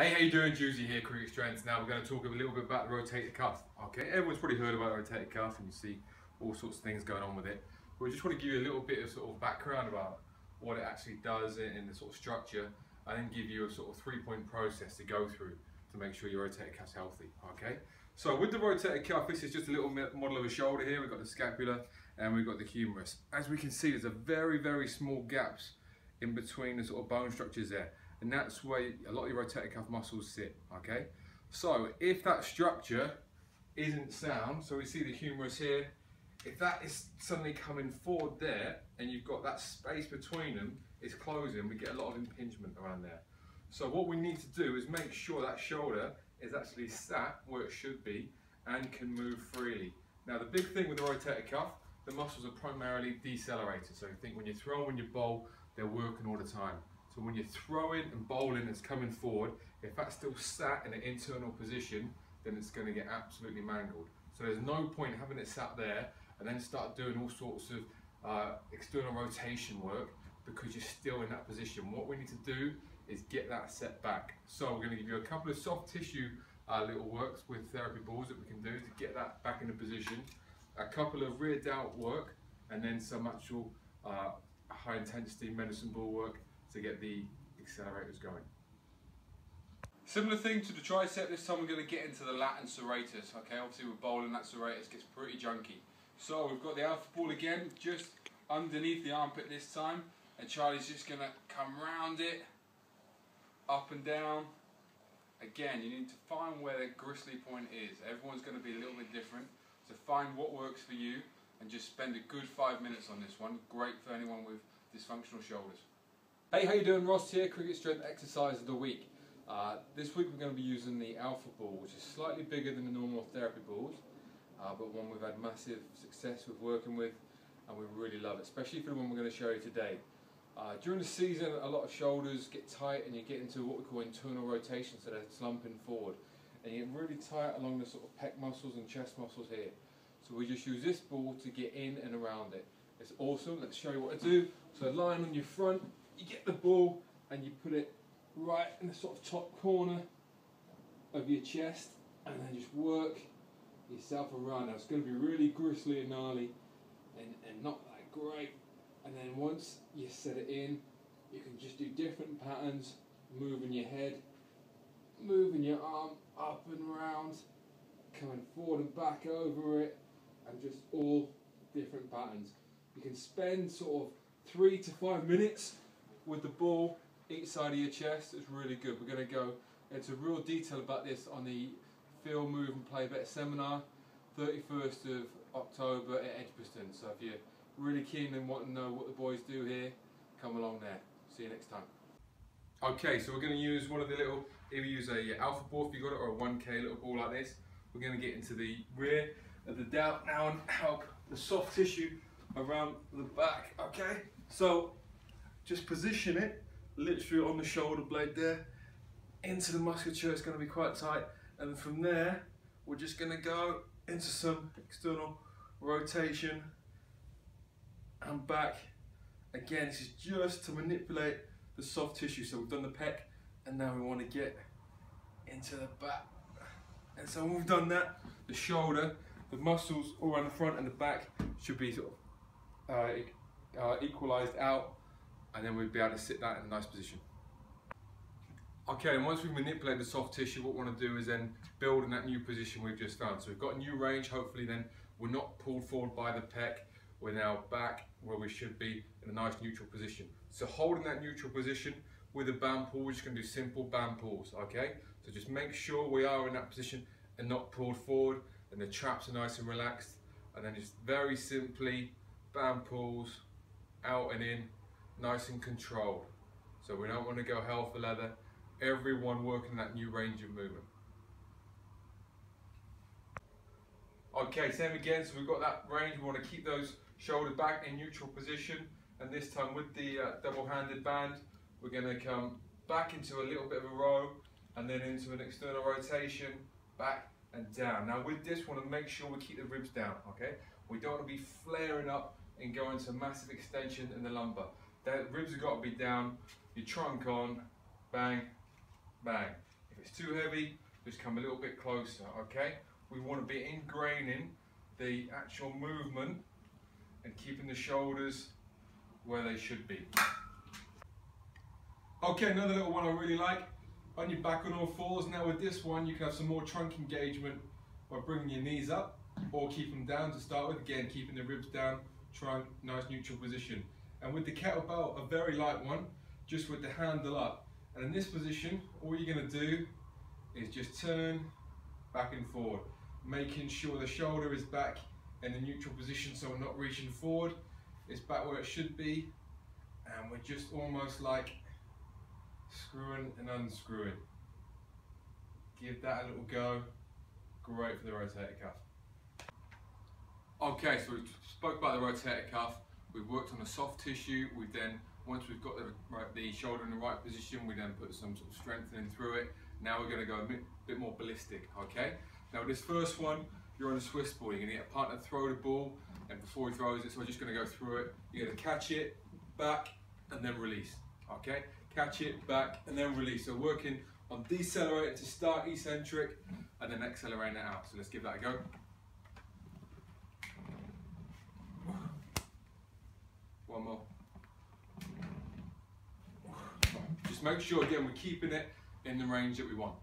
Hey, how you doing? Juicy here, Cricket Strength. Now we're going to talk a little bit about the rotator cuff. Okay, everyone's probably heard about the rotator cuff and you see all sorts of things going on with it. But we just want to give you a little bit of sort of background about what it actually does in the sort of structure, and then give you a sort of three-point process to go through to make sure your rotator cuff's healthy. Okay, so with the rotator cuff, this is just a little model of a shoulder here. We've got the scapula and we've got the humerus. As we can see, there's a very small gaps in between the sort of bone structures there. And that's where a lot of your rotator cuff muscles sit, okay? So if that structure isn't sound, so we see the humerus here, if that is suddenly coming forward there and you've got that space between them is closing, we get a lot of impingement around there. So what we need to do is make sure that shoulder is actually sat where it should be and can move freely. Now the big thing with the rotator cuff, the muscles are primarily decelerated. So you think when you throw, when you bowl, they're working all the time. So when you're throwing and bowling, it's coming forward. If that's still sat in an internal position, then it's going to get absolutely mangled. So there's no point having it sat there and then start doing all sorts of external rotation work because you're still in that position. What we need to do is get that set back. So we're going to give you a couple of soft tissue little works with therapy balls that we can do to get that back in the position. A couple of rear delt work, and then some actual high intensity medicine ball work to get the accelerators going. Similar thing to the tricep, this time we're going to get into the lat and serratus. Okay, obviously with bowling, that serratus gets pretty junky. So we've got the alpha ball again, just underneath the armpit this time, and Charlie's just going to come round it, up and down. Again, you need to find where the gristly point is. Everyone's going to be a little bit different, so find what works for you and just spend a good 5 minutes on this one. Great for anyone with dysfunctional shoulders. Hey, how you doing? Ross here, Cricket Strength Exercise of the Week. This week we're going to be using the alpha ball, which is slightly bigger than the normal therapy balls, but one we've had massive success with working with, and we really love it, especially for the one we're going to show you today. During the season, a lot of shoulders get tight and you get into what we call internal rotation, so they're slumping forward. And you get really tight along the sort of pec muscles and chest muscles here. So we just use this ball to get in and around it. It's awesome. Let's show you what to do. So lying on your front, you get the ball and you put it right in the sort of top corner of your chest, and then just work yourself around. Now it's going to be really gristly and gnarly and not that great. And then once you set it in, you can just do different patterns, moving your head, moving your arm up and round, coming forward and back over it, and just all different patterns. You can spend sort of 3 to 5 minutes with the ball each side of your chest. It's really good. We're going to go into real detail about this on the Feel, Move and Play Better seminar, 31st of October at Edgbaston. So if you're really keen and want to know what the boys do here, come along there. See you next time. Okay, so we're going to use one of the little, either use a alpha ball if you got it, or a 1K little ball like this. We're going to get into the rear of the delt now and help the soft tissue around the back. Okay, so just position it literally on the shoulder blade there into the musculature. It's going to be quite tight, and from there we're just going to go into some external rotation and back. Again, this is just to manipulate the soft tissue. So we've done the pec and now we want to get into the back, and so when we've done that, the shoulder, the muscles all around the front and the back should be sort of equalized out, and then we'll be able to sit that in a nice position. Okay, and once we manipulate the soft tissue, what we want to do is then build in that new position we've just found. So we've got a new range. Hopefully then we're not pulled forward by the pec. We're now back where we should be in a nice neutral position. So holding that neutral position with a band pull, we're just going to do simple band pulls, okay? So just make sure we are in that position and not pulled forward, and the traps are nice and relaxed, and then just very simply band pulls out and in, nice and controlled. So we don't want to go hell for leather. Everyone working that new range of movement. Okay, same again, so we've got that range. We want to keep those shoulders back in neutral position, and this time with the double-handed band, we're going to come back into a little bit of a row and then into an external rotation, back and down. Now with this, we want to make sure we keep the ribs down, okay? We don't want to be flaring up and going to massive extension in the lumbar. The ribs have got to be down, your trunk on, bang, bang. If If it's too heavy, just come a little bit closer, okay? We want to be ingraining the actual movement and keeping the shoulders where they should be. Okay, another little one I really like, on your back on all fours. Now with this one, you can have some more trunk engagement by bringing your knees up or keep them down to start with. Again, keeping the ribs down, trunk, nice neutral position. And with the kettlebell, a very light one, just with the handle up. And in this position, all you're gonna do is just turn back and forward, making sure the shoulder is back in the neutral position so we're not reaching forward. It's back where it should be, and we're just almost like screwing and unscrewing. Give that a little go. Great for the rotator cuff. Okay, so we spoke about the rotator cuff. We've worked on the soft tissue. We've then, once we've got the shoulder in the right position, we then put some sort of strengthening through it. Now we're going to go a bit more ballistic, okay? Now with this first one, you're on a Swiss ball. You're going to get a partner throw the ball, and before he throws it, so we're just going to go through it. You're going to catch it, back, and then release, okay? Catch it, back, and then release. So working on decelerating to start eccentric, and then accelerating it out. So let's give that a go. One more. Just make sure, again, we're keeping it in the range that we want.